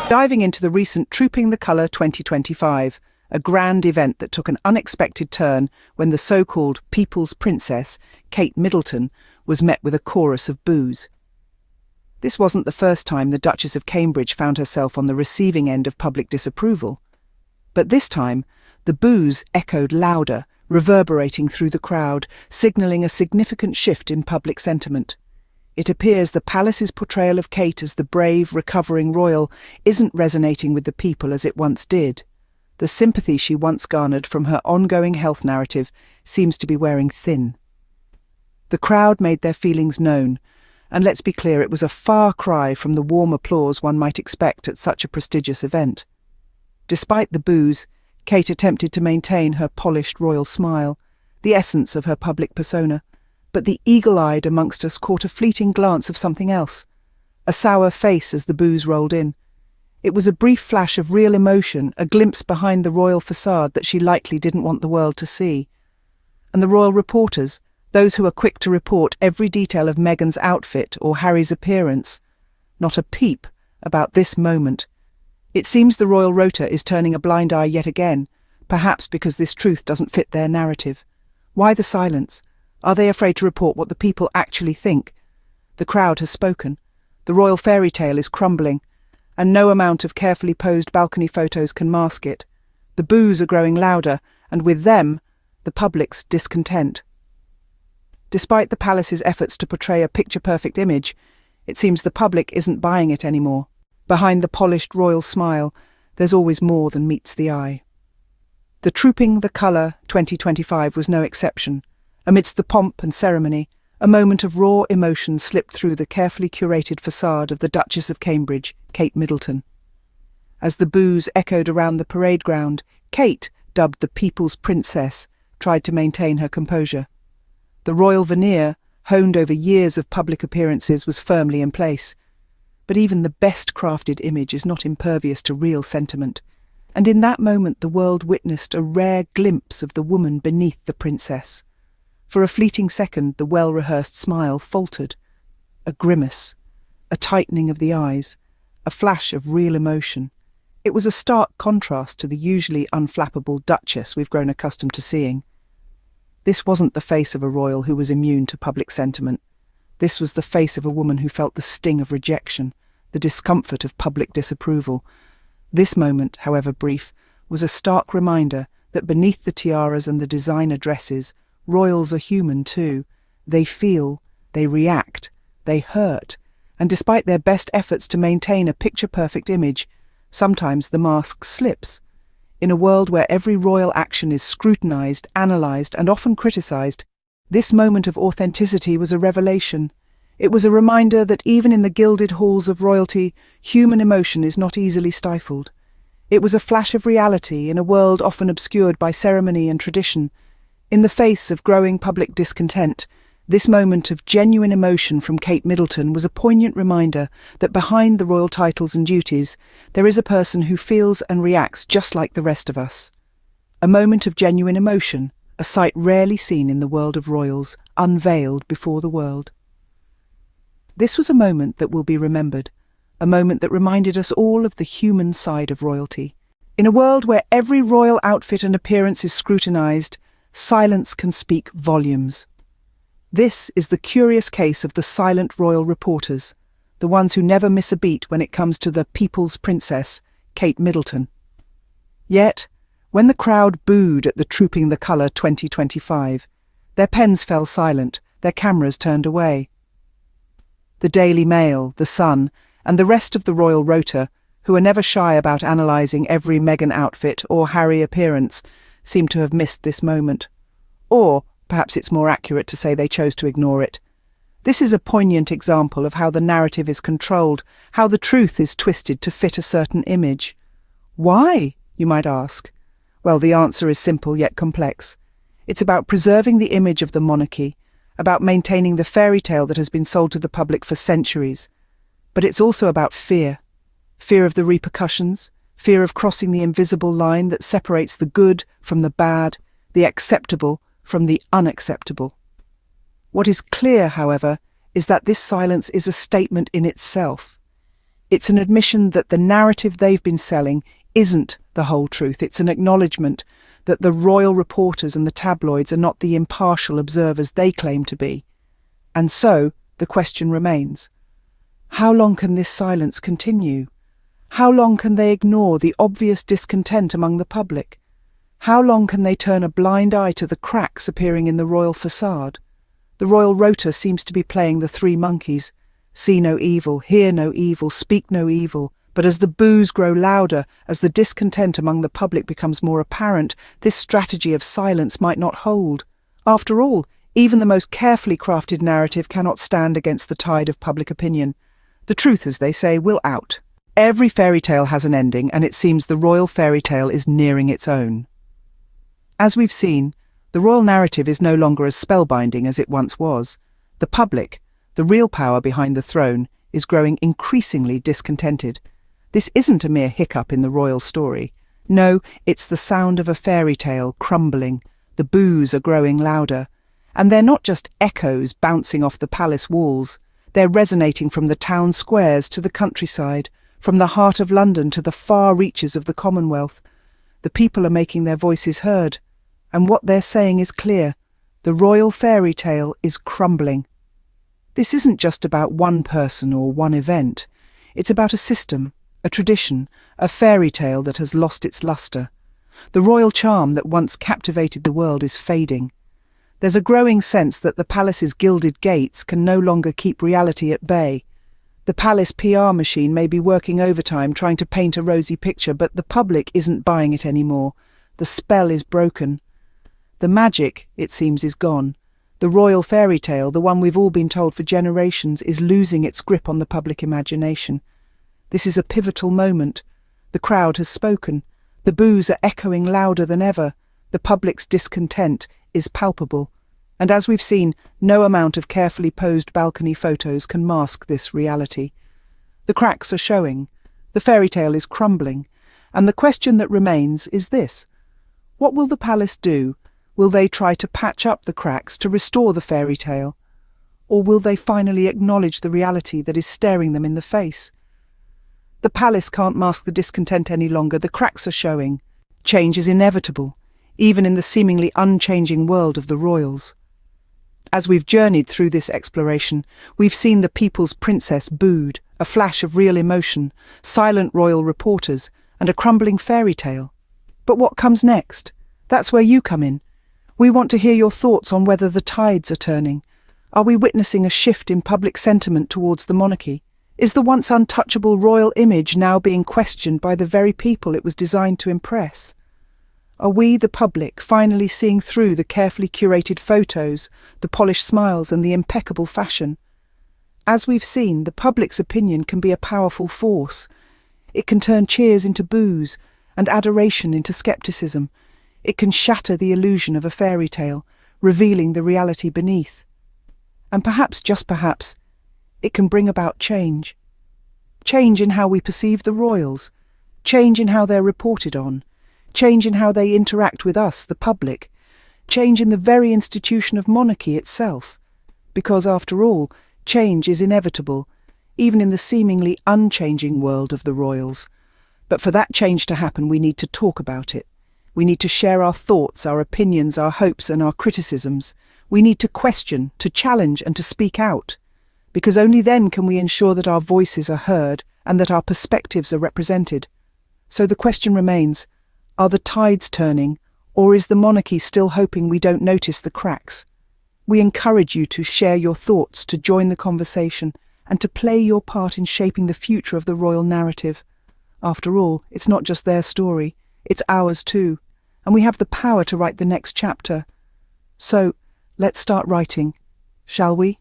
Diving into the recent Trooping the Colour 2025, a grand event that took an unexpected turn when the so-called People's Princess, Kate Middleton, was met with a chorus of boos. This wasn't the first time the Duchess of Cambridge found herself on the receiving end of public disapproval. But this time, the boos echoed louder, reverberating through the crowd, signalling a significant shift in public sentiment. It appears the palace's portrayal of Kate as the brave, recovering royal isn't resonating with the people as it once did. The sympathy she once garnered from her ongoing health narrative seems to be wearing thin. The crowd made their feelings known, and let's be clear, it was a far cry from the warm applause one might expect at such a prestigious event. Despite the boos, Kate attempted to maintain her polished royal smile, the essence of her public persona, but the eagle-eyed amongst us caught a fleeting glance of something else, a sour face as the boos rolled in. It was a brief flash of real emotion, a glimpse behind the royal facade that she likely didn't want the world to see. And the royal reporters, those who are quick to report every detail of Meghan's outfit or Harry's appearance, not a peep about this moment. It seems the royal rota is turning a blind eye yet again, perhaps because this truth doesn't fit their narrative. Why the silence? Are they afraid to report what the people actually think? The crowd has spoken. The royal fairy tale is crumbling, and no amount of carefully posed balcony photos can mask it. The boos are growing louder, and with them, the public's discontent. Despite the palace's efforts to portray a picture-perfect image, it seems the public isn't buying it anymore. Behind the polished royal smile, there's always more than meets the eye. The Trooping the Colour 2025 was no exception. Amidst the pomp and ceremony, a moment of raw emotion slipped through the carefully curated facade of the Duchess of Cambridge, Kate Middleton. As the boos echoed around the parade ground, Kate, dubbed the People's Princess, tried to maintain her composure. The royal veneer, honed over years of public appearances, was firmly in place. But even the best-crafted image is not impervious to real sentiment, and in that moment the world witnessed a rare glimpse of the woman beneath the princess. For a fleeting second, the well-rehearsed smile faltered. A grimace, a tightening of the eyes, a flash of real emotion. It was a stark contrast to the usually unflappable Duchess we've grown accustomed to seeing. This wasn't the face of a royal who was immune to public sentiment. This was the face of a woman who felt the sting of rejection, the discomfort of public disapproval. This moment, however brief, was a stark reminder that beneath the tiaras and the designer dresses, royals are human too. They feel, they react, they hurt, and despite their best efforts to maintain a picture-perfect image, sometimes the mask slips. In a world where every royal action is scrutinized, analyzed, and often criticized, this moment of authenticity was a revelation. It was a reminder that even in the gilded halls of royalty, human emotion is not easily stifled. It was a flash of reality in a world often obscured by ceremony and tradition. In the face of growing public discontent, this moment of genuine emotion from Kate Middleton was a poignant reminder that behind the royal titles and duties, there is a person who feels and reacts just like the rest of us. A moment of genuine emotion, a sight rarely seen in the world of royals, unveiled before the world. This was a moment that will be remembered, a moment that reminded us all of the human side of royalty. In a world where every royal outfit and appearance is scrutinized, silence can speak volumes. This is the curious case of the silent royal reporters, the ones who never miss a beat when it comes to the People's Princess, Kate Middleton. Yet, when the crowd booed at the Trooping the Colour 2025, their pens fell silent, their cameras turned away. The Daily Mail, The Sun, and the rest of the royal rota, who are never shy about analysing every Meghan outfit or Harry appearance, seem to have missed this moment. Or, perhaps it's more accurate to say they chose to ignore it. This is a poignant example of how the narrative is controlled, how the truth is twisted to fit a certain image. Why, you might ask? Well, the answer is simple yet complex. It's about preserving the image of the monarchy, about maintaining the fairy tale that has been sold to the public for centuries. But it's also about fear. Fear of the repercussions, fear of crossing the invisible line that separates the good from the bad, the acceptable from the unacceptable. What is clear, however, is that this silence is a statement in itself. It's an admission that the narrative they've been selling isn't the whole truth. It's an acknowledgement that the royal reporters and the tabloids are not the impartial observers they claim to be. And so, the question remains, how long can this silence continue? How long can they ignore the obvious discontent among the public? How long can they turn a blind eye to the cracks appearing in the royal facade? The royal rota seems to be playing the three monkeys. See no evil, hear no evil, speak no evil. But as the boos grow louder, as the discontent among the public becomes more apparent, this strategy of silence might not hold. After all, even the most carefully crafted narrative cannot stand against the tide of public opinion. The truth, as they say, will out. Every fairy tale has an ending, and it seems the royal fairy tale is nearing its own. As we've seen, the royal narrative is no longer as spellbinding as it once was. The public, the real power behind the throne, is growing increasingly discontented. This isn't a mere hiccup in the royal story. No, it's the sound of a fairy tale crumbling. The boos are growing louder. And they're not just echoes bouncing off the palace walls. They're resonating from the town squares to the countryside, from the heart of London to the far reaches of the Commonwealth. The people are making their voices heard. And what they're saying is clear. The royal fairy tale is crumbling. This isn't just about one person or one event. It's about a system, a tradition, a fairy tale that has lost its luster. The royal charm that once captivated the world is fading. There's a growing sense that the palace's gilded gates can no longer keep reality at bay. The palace PR machine may be working overtime trying to paint a rosy picture, but the public isn't buying it anymore. The spell is broken. The magic, it seems, is gone. The royal fairy tale, the one we've all been told for generations, is losing its grip on the public imagination. This is a pivotal moment. The crowd has spoken. The boos are echoing louder than ever. The public's discontent is palpable. And as we've seen, no amount of carefully posed balcony photos can mask this reality. The cracks are showing. The fairy tale is crumbling. And the question that remains is this: what will the palace do? Will they try to patch up the cracks to restore the fairy tale? Or will they finally acknowledge the reality that is staring them in the face? The palace can't mask the discontent any longer. The cracks are showing. Change is inevitable, even in the seemingly unchanging world of the royals. As we've journeyed through this exploration, we've seen the people's princess BOOED, a flash of real emotion, silent royal reporters, and a crumbling fairy tale. But what comes next? That's where you come in. We want to hear your thoughts on whether the tides are turning. Are we witnessing a shift in public sentiment towards the monarchy? Is the once untouchable royal image now being questioned by the very people it was designed to impress? Are we, the public, finally seeing through the carefully curated photos, the polished smiles and the impeccable fashion? As we've seen, the public's opinion can be a powerful force. It can turn cheers into boos and adoration into skepticism. It can shatter the illusion of a fairy tale, revealing the reality beneath. And perhaps, just perhaps, it can bring about change. Change in how we perceive the royals, change in how they're reported on, change in how they interact with us, the public, change in the very institution of monarchy itself. Because, after all, change is inevitable, even in the seemingly unchanging world of the royals. But for that change to happen, we need to talk about it. We need to share our thoughts, our opinions, our hopes and our criticisms. We need to question, to challenge and to speak out. Because only then can we ensure that our voices are heard and that our perspectives are represented. So the question remains, are the tides turning, or is the monarchy still hoping we don't notice the cracks? We encourage you to share your thoughts, to join the conversation, and to play your part in shaping the future of the royal narrative. After all, it's not just their story, it's ours too, and we have the power to write the next chapter. So, let's start writing, shall we?